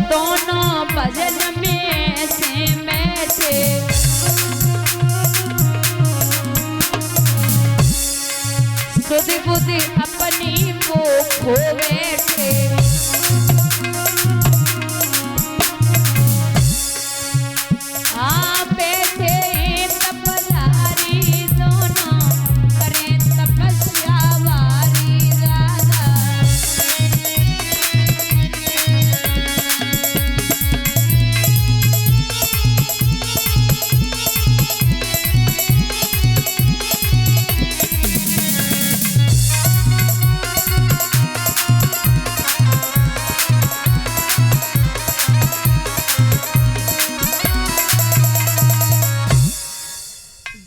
दोनों भजन में से बैठे सुध बुध अपनी वो खो बैठे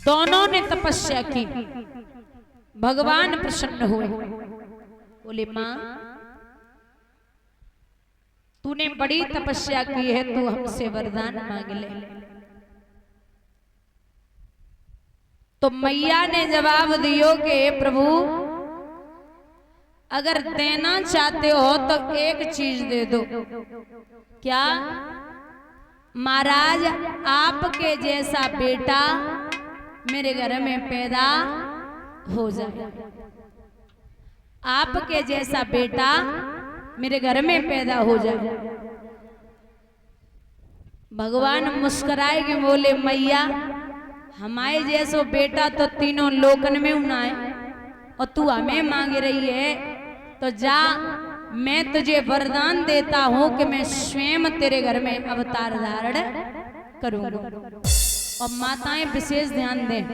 दोनों ने तपस्या की। भगवान प्रसन्न हुए, बोले मां तूने बड़ी तपस्या की है, तू हमसे वरदान मांग ले। तो मैया ने जवाब दियो कि प्रभु अगर देना चाहते हो तो एक चीज दे दो। क्या? महाराज आपके जैसा बेटा मेरे घर में पैदा हो जाए, आपके जैसा बेटा मेरे घर में पैदा हो जाए। भगवान मुस्कुराए के बोले मैया हमारे जैसो बेटा तो तीनों लोकन में होना है और तू हमें मांग रही है, तो जा मैं तुझे वरदान देता हूं कि मैं स्वयं तेरे घर में अवतार धारण करूंगा। और माताएं विशेष ध्यान दें,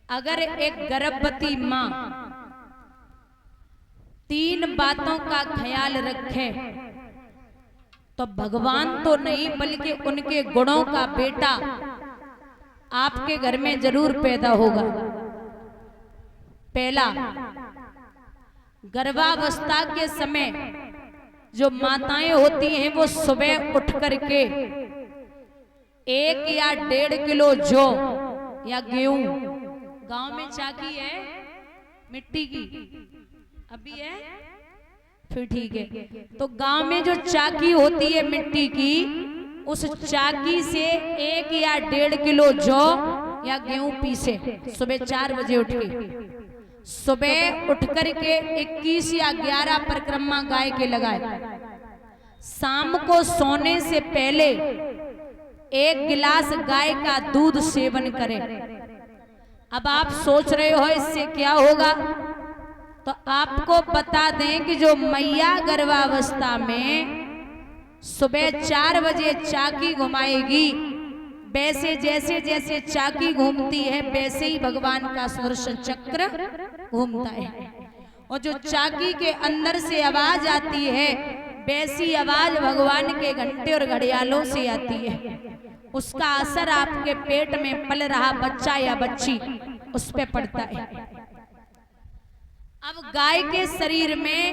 अगर एक गर्भवती मां तीन बातों का ख्याल रखे तो भगवान तो नहीं बल्कि उनके गुणों का बेटा आपके घर में जरूर पैदा होगा। पहला, गर्भावस्था के समय जो माताएं होती हैं वो सुबह उठ करके 1 या 1.5 किलो जौ या गेहूं, गांव में चाकी है मिट्टी की, अभी है फिर ठीक है, तो गांव में जो चाकी होती है मिट्टी की, उस चाकी से 1 या 1.5 किलो जौ या गेहूं पीसे सुबह 4 बजे उठ के। सुबह उठ करके 21 या 11 परिक्रमा गाय के लगाए। शाम को सोने से पहले 1 गिलास गाय का दूध सेवन करें। अब आप सोच रहे हो इससे क्या होगा, तो आपको बता दें कि जो मैया गर्भावस्था में सुबह 4 बजे चाकी घुमाएगी, वैसे जैसे जैसे चाकी घूमती है वैसे ही भगवान का सुदर्शन चक्र घूमता है। और जो चाकी के अंदर से आवाज आती है वैसी आवाज भगवान के घंटे और घड़ियालों से आती है। उसका असर आपके पेट में पल रहा बच्चा या बच्ची उस पे पड़ता है। अब गाय के शरीर में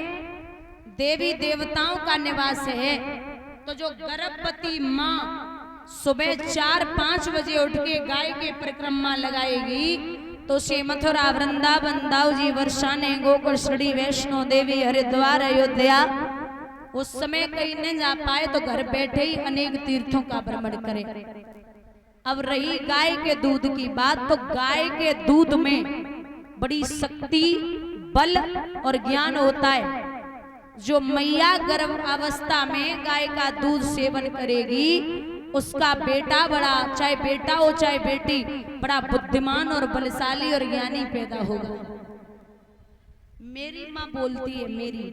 देवी देवताओं का निवास है, तो जो गर्भवती माँ सुबह 4-5 बजे उठ के गाय के परिक्रमा लगाएगी तो श्री मथुरा वृंदावन दाऊजी वर्षाने गोकुल श्री वैष्णो देवी हरिद्वार अयोध्या उस समय कहीं न जा पाए तो घर बैठे ही अनेक तीर्थों का भ्रमण करें। अब रही गाय के दूध की बात, तो गाय के दूध में बड़ी शक्ति, बल और ज्ञान होता है। जो मैया गर्भ अवस्था में गाय का दूध सेवन करेगी उसका बेटा बड़ा, चाहे बेटा हो चाहे बेटी, बड़ा बुद्धिमान और बलशाली और ज्ञानी पैदा होगा। मेरी माँ बोलती है मेरी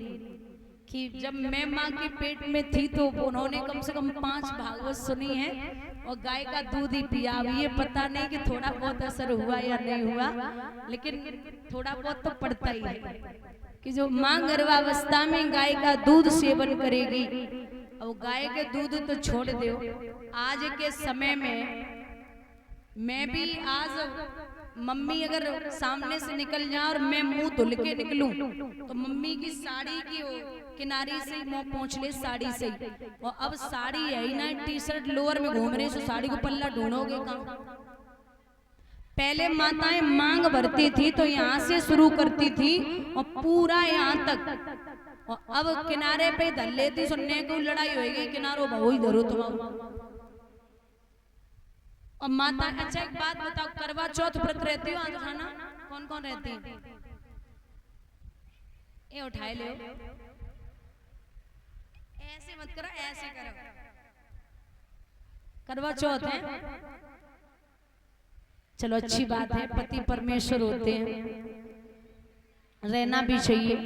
कि जब मैं माँ के पेट में थी तो उन्होंने कम से कम 5 भागवत सुनी है और गाय का दूध ही पिया। अब ये पता नहीं कि थोड़ा बहुत असर हुआ या नहीं हुआ, लेकिन थोड़ा बहुत तो पड़ता ही है कि जो माँ गर्भावस्था में गाय का दूध सेवन करेगी। अब गाय के दूध तो छोड़ दो, आज के समय में मैं भी आज मम्मी अगर सामने से निकल जाए और मैं मुंह धुल के निकलूं तो मम्मी की साड़ी की किनारी से मुंह पोंछ ले साड़ी से, और अब साड़ी है ही ना, टी शर्ट लोअर में घूम रहे तो साड़ी को पल्ला ढूंढोगे कहाँ। पहले माताएं मांग भरती थी तो यहाँ से शुरू करती थी और पूरा यहाँ तक, और अब किनारे पे धर लेती सुनने को लड़ाई होगी, किनारो बहु ही धरो तुम। और माता, अच्छा एक बात बताओ, करवा चौथ व्रत रहती हो खाना कौन कौन रहती है? ये उठाए ले, ऐसे मत करो, ऐसे करो। करवा चौथ है, चलो अच्छी बात है, पति परमेश्वर होते हैं, रहना भी चाहिए।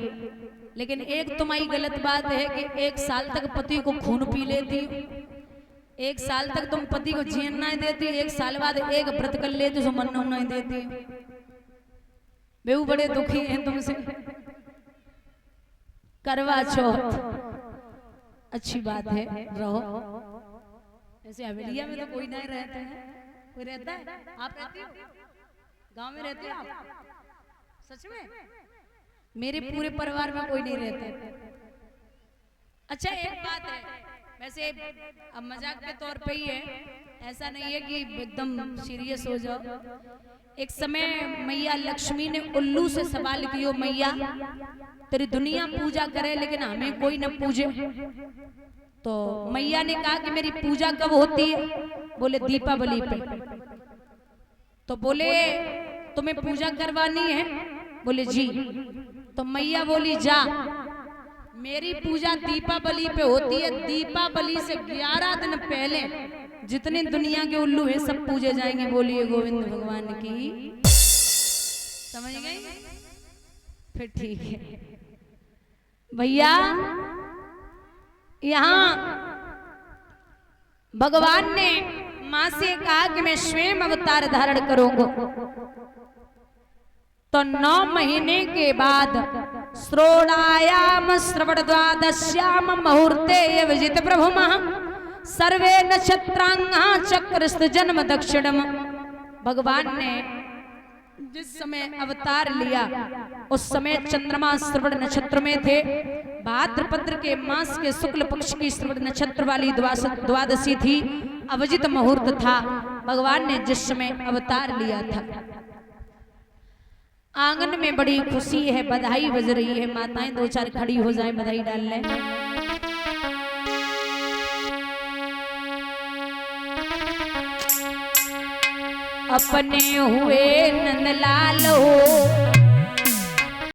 लेकिन एक तुम्हारी गलत बात है कि 1 साल तक पति को खून पी लेती, 1 साल तक तुम पति को जीवन नहीं देती, 1 साल बाद एक व्रत कर लेती तो मन नहीं देती। बेहू बड़े दुखी हैं तुमसे। करवा चौथ अच्छी बात है, रहो। ऐसे हवेलिया में तो कोई नहीं रहता है, कोई रहता है? आप रहती हो गांव में, रहते हो आप? सच में? मेरे पूरे परिवार में कोई नहीं रहता। अच्छा एक बात है, वैसे अब मजाक के तौर पे ही है, ऐसा नहीं है कि एकदम सीरियस हो जाओ। एक समय मैया लक्ष्मी ने उल्लू से सवाल किया, मैया तेरी दुनिया पूजा करे लेकिन हमें कोई न पूजे। तो मैया ने कहा कि मेरी पूजा कब होती है? बोले दीपावली पे। तो बोले तुम्हें पूजा करवानी है? बोले जी। तो मैया बोली जा, मेरी पूजा दीपावली पे होती है, दीपावली से 11 दिन पहले जितने दुनिया के उल्लू हैं सब पूजे जाएंगे। बोलिए गोविंद भगवान की। समझ गई? फिर ठीक है भैया। यहाँ भगवान ने मां से कहा कि मैं स्वयं अवतार धारण करूंगा। तो 9 महीने के बाद श्रोणायाम श्रवण द्वादश्याम मुहूर्ते विजित प्रभु सर्वे नक्षत्रांगा चक्रस्त जन्म दक्षिणम। भगवान ने जिस समय अवतार लिया उस समय चंद्रमा श्रवण नक्षत्र में थे। भाद्रपद के मास के शुक्ल पक्ष की श्रवण नक्षत्र वाली द्वादशी थी, अविजित मुहूर्त था। भगवान ने जिस समय अवतार लिया था, आंगन में बड़ी खुशी है, बधाई बज रही है। माताएं 2-4 खड़ी हो जाएं, बधाई डाल लें। अपने हुए नंदलाल हो